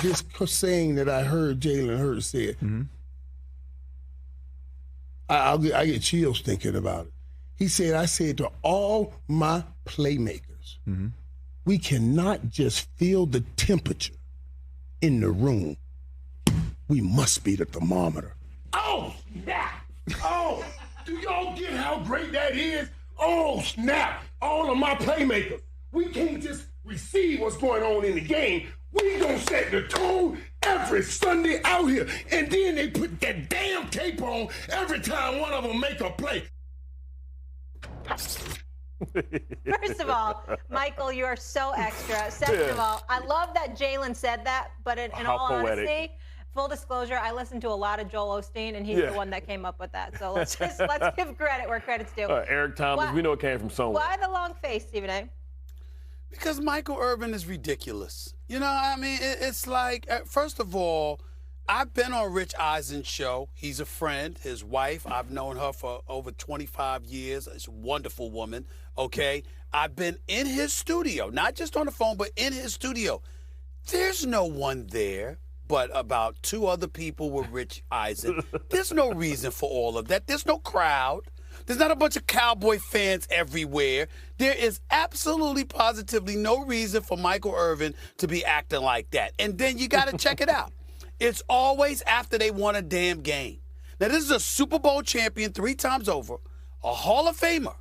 this saying that I heard Jalen Hurts said. Mm-hmm. I get chills thinking about it. He said, I said to all my playmakers, mm-hmm. we cannot just feel the temperature in the room. We must be the thermometer. Oh, snap. Oh, do y'all get how great that is? Oh, snap. All of my playmakers. We can't just receive what's going on in the game. We gonna set the tone every Sunday out here. And then they put that damn tape on every time one of them make a play. First of all, Michael, you are so extra. Second of all, I love that Jalen said that, but in all honesty, full disclosure, I listen to a lot of Joel Osteen, and he's the one that came up with that. So let's give credit where credit's due. Eric Thomas, we know it came from somewhere. Why the long face, Stephen A? Because Michael Irvin is ridiculous. You know, I mean, it's like, first of all, I've been on Rich Eisen's show. He's a friend. His wife, I've known her for over 25 years. She's a wonderful woman, okay? I've been in his studio, not just on the phone, but in his studio. There's no one there but about two other people with Rich Eisen. There's no reason for all of that. There's no crowd. There's not a bunch of Cowboy fans everywhere. There is absolutely, positively no reason for Michael Irvin to be acting like that. And then you got to check it out. It's always after they won a damn game. Now, this is a Super Bowl champion 3 times over, a Hall of Famer.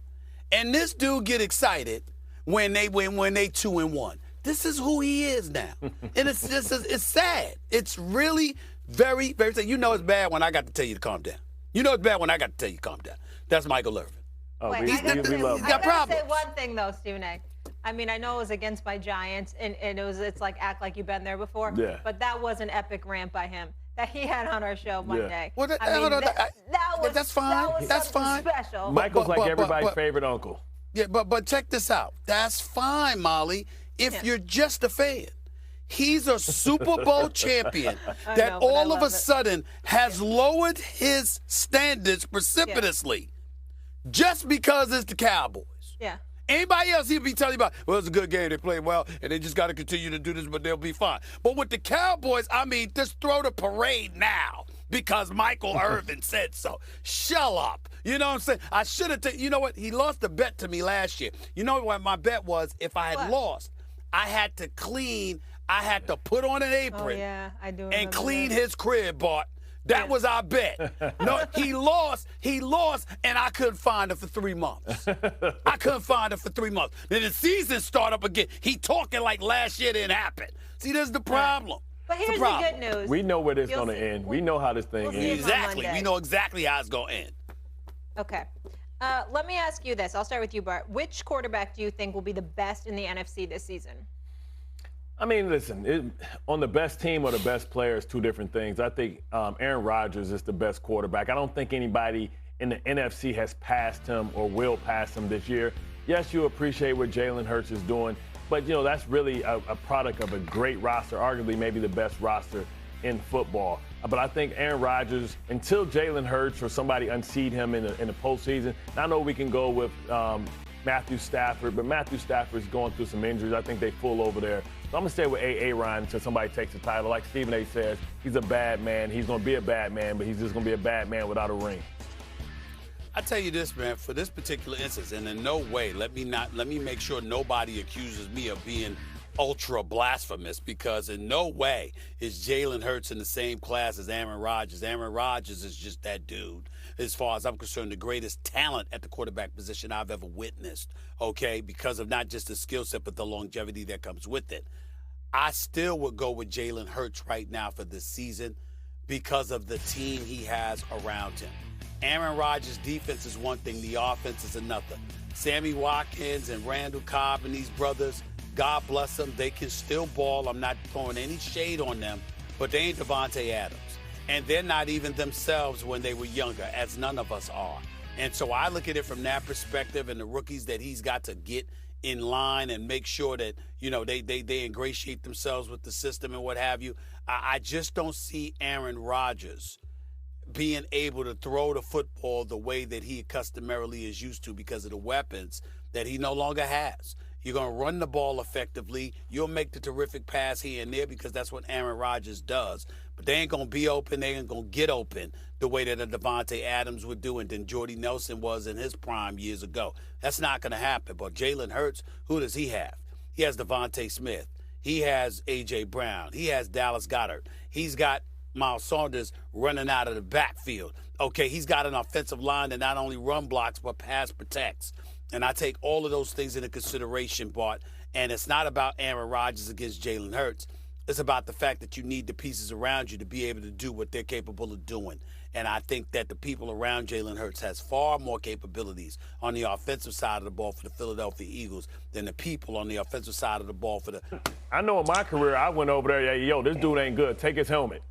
And this dude get excited when they win, when they 2-1. This is who he is now. And it's just, it's sad. It's really very, very sad. You know it's bad when I got to tell you to calm down. You know it's bad when I got to tell you to calm down. That's Michael Irvin. Oh, wait, we love him. I gotta say one thing, though, Stephen A. I mean, I know it was against my Giants, and it's like act like you've been there before. Yeah. But that was an epic rant by him that he had on our show Monday. Well, that's fine. That's fine. Special. Michael's like everybody's favorite uncle. Yeah, but check this out. That's fine, Molly, if you're just a fan. He's a Super Bowl champion that all of a sudden has lowered his standards precipitously just because it's the Cowboys. Yeah. Anybody else, he'd be telling you about, well, it's a good game. They played well, and they just got to continue to do this, but they'll be fine. But with the Cowboys, I mean, just throw the parade now because Michael Irvin said so. Shut up. You know what I'm saying? I should have taken, you know what? He lost a bet to me last year. You know what my bet was? If I had lost, I had to clean, I had to put on an apron and clean his crib, Bart. That was our bet. No, he lost, and I couldn't find him for 3 months. I couldn't find him for 3 months. Then the season start up again. He talking like last year didn't happen. See, this is the problem. But here's the good news. We know where this is going to end. We know how this thing ends. Exactly. We know exactly how it's going to end. Okay. Let me ask you this. I'll start with you, Bart. Which quarterback do you think will be the best in the NFC this season? I mean, listen, on the best team or the best player is two different things. I think Aaron Rodgers is the best quarterback. I don't think anybody in the NFC has passed him or will pass him this year. Yes, you appreciate what Jalen Hurts is doing, but, you know, that's really a product of a great roster, arguably maybe the best roster in football. But I think Aaron Rodgers, until Jalen Hurts or somebody unseat him in the postseason, I know we can go with Matthew Stafford, but Matthew Stafford's going through some injuries. I think they full over there. So I'm going to stay with Aaron until somebody takes the title. Like Stephen A. says, he's a bad man. He's going to be a bad man, but he's just going to be a bad man without a ring. I tell you this, man, for this particular instance, and in no way, let me make sure nobody accuses me of being ultra blasphemous, because in no way is Jalen Hurts in the same class as Aaron Rodgers. Aaron Rodgers is just that dude. As far as I'm concerned, the greatest talent at the quarterback position I've ever witnessed, okay, because of not just the skill set, but the longevity that comes with it. I still would go with Jalen Hurts right now for this season because of the team he has around him. Aaron Rodgers' defense is one thing, the offense is another. Sammy Watkins and Randall Cobb and these brothers, God bless them, they can still ball. I'm not throwing any shade on them, but they ain't Devontae Adams. And they're not even themselves when they were younger, as none of us are. And so I look at it from that perspective, and the rookies that he's got to get in line and make sure that, you know, they ingratiate themselves with the system and what have you. I just don't see Aaron Rodgers being able to throw the football the way that he customarily is used to because of the weapons that he no longer has. You're going to run the ball effectively. You'll make the terrific pass here and there because that's what Aaron Rodgers does. But they ain't going to be open. They ain't going to get open the way that a Devontae Adams would do and then Jordy Nelson was in his prime years ago. That's not going to happen. But Jalen Hurts, who does he have? He has Devontae Smith. He has A.J. Brown. He has Dallas Goedert. He's got Miles Sanders running out of the backfield. Okay, he's got an offensive line that not only run blocks but pass protects. And I take all of those things into consideration, Bart. And it's not about Aaron Rodgers against Jalen Hurts. It's about the fact that you need the pieces around you to be able to do what they're capable of doing. And I think that the people around Jalen Hurts has far more capabilities on the offensive side of the ball for the Philadelphia Eagles than the people on the offensive side of the ball for the. I know in my career, I went over there, yo, this dude ain't good. Take his helmet.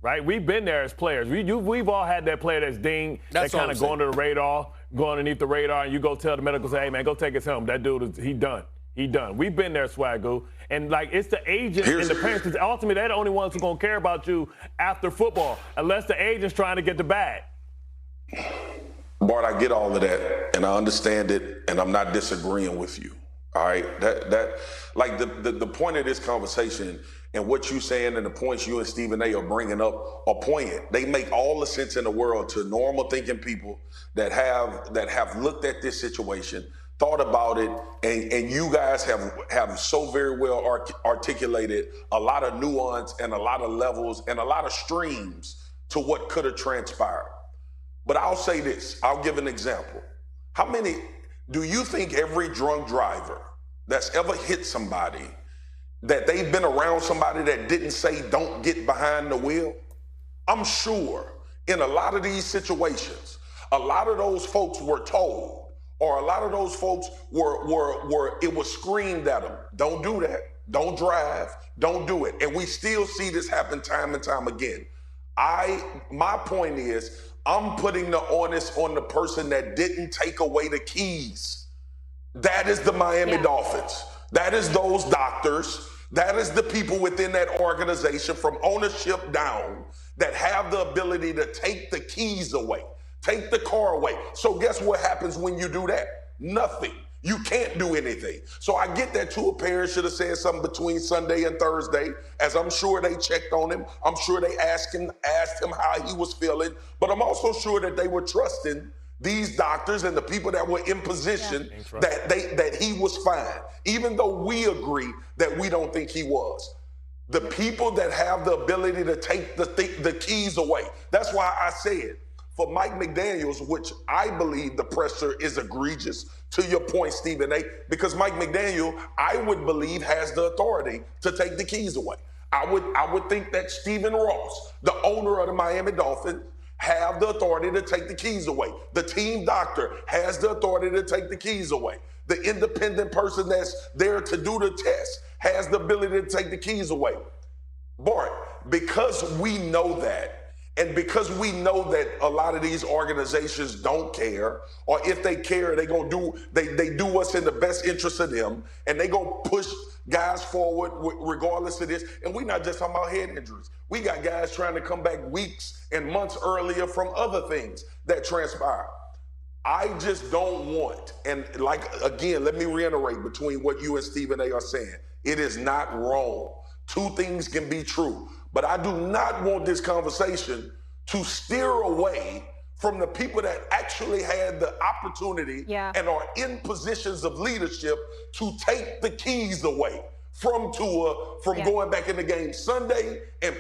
Right? We've been there as players. We've all had that player that's dinged, that kind of go under the radar, go underneath the radar, and you go tell the medical, say, hey, man, go take his helmet. That dude, he done. He done. We've been there, Swagoo. And, like, it's the agents and the parents, because ultimately they're the only ones who are going to care about you after football, unless the agent's trying to get the bag. Bart, I get all of that, and I understand it, and I'm not disagreeing with you. All right? Like, the point of this conversation and what you're saying and the points you and Stephen A are bringing up are poignant. They make all the sense in the world to normal thinking people that have looked at this situation, thought about it, and you guys have so very well articulated a lot of nuance and a lot of levels and a lot of streams to what could have transpired. But I'll say this, I'll give an example. Do you think every drunk driver that's ever hit somebody that they've been around somebody that didn't say don't get behind the wheel? I'm sure in a lot of these situations, a lot of those folks were told, or a lot of those folks it was screamed at them, don't do that, don't drive, don't do it. And we still see this happen time and time again. My point is, I'm putting the onus on the person that didn't take away the keys. That is the Miami Dolphins. That is those doctors. That is the people within that organization from ownership down that have the ability to take the keys away, take the car away. So guess what happens when you do that? Nothing. You can't do anything. So I get that Tua Perez should have said something between Sunday and Thursday, as I'm sure they checked on him. I'm sure they asked him how he was feeling. But I'm also sure that they were trusting these doctors and the people that were in position that he was fine, even though we agree that we don't think he was. The people that have the ability to take the keys away. That's why I said, for Mike McDaniels, which I believe the pressure is egregious, to your point, Stephen A., because Mike McDaniel, I would believe, has the authority to take the keys away. I would think that Stephen Ross, the owner of the Miami Dolphins, have the authority to take the keys away. The team doctor has the authority to take the keys away. The independent person that's there to do the test has the ability to take the keys away. Bart, because we know that, and because we know that a lot of these organizations don't care, or if they care, they do what's in the best interest of them, and they gonna push guys forward regardless of this. And we're not just talking about head injuries. We got guys trying to come back weeks and months earlier from other things that transpire. I just don't want, and like, again, let me reiterate between what you and Stephen A are saying. It is not wrong. Two things can be true. But I do not want this conversation to steer away from the people that actually had the opportunity and are in positions of leadership to take the keys away from Tua, from going back in the game Sunday and